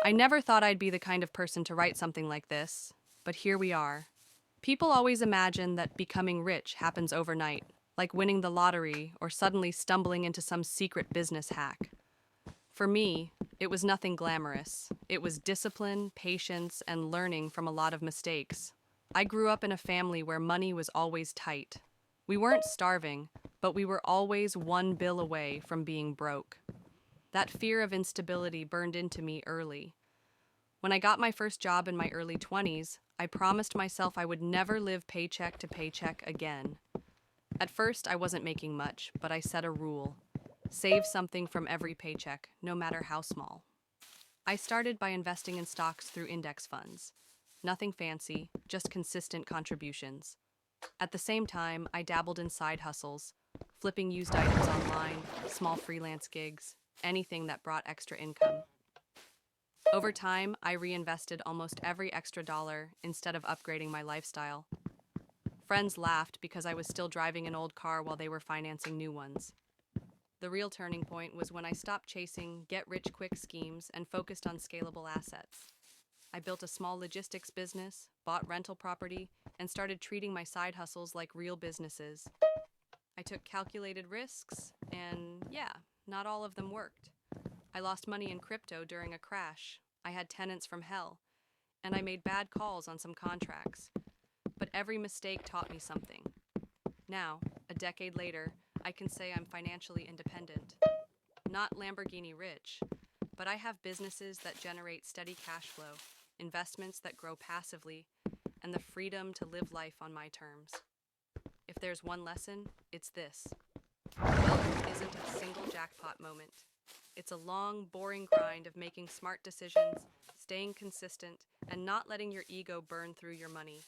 I never thought I'd be the kind of person to write something like this, but here we are. People always imagine that becoming rich happens overnight, like winning the lottery or suddenly stumbling into some secret business hack. For me, it was nothing glamorous. It was discipline, patience, and learning from a lot of mistakes. I grew up in a family where money was always tight. We weren't starving, but we were always one bill away from being broke. That fear of instability burned into me early. When I got my first job in my early 20s, I promised myself I would never live paycheck to paycheck again. At first, I wasn't making much, but I set a rule: save something from every paycheck, no matter how small. I started by investing in stocks through index funds. Nothing fancy, just consistent contributions. At the same time, I dabbled in side hustles, flipping used items online, small freelance gigs, anything that brought extra income. Over time, I reinvested almost every extra dollar instead of upgrading my lifestyle. Friends laughed because I was still driving an old car while they were financing new ones. The real turning point was when I stopped chasing get-rich-quick schemes and focused on scalable assets. I built a small logistics business, bought rental property, and started treating my side hustles like real businesses. I took calculated risks, and yeah, not all of them worked. I lost money in crypto during a crash. I had tenants from hell, and I made bad calls on some contracts. But every mistake taught me something. Now, a decade later, I can say I'm financially independent. Not Lamborghini rich, but I have businesses that generate steady cash flow, investments that grow passively, and the freedom to live life on my terms. If there's one lesson, it's this: wealth isn't a single jackpot moment. It's a long, boring grind of making smart decisions, staying consistent, and not letting your ego burn through your money.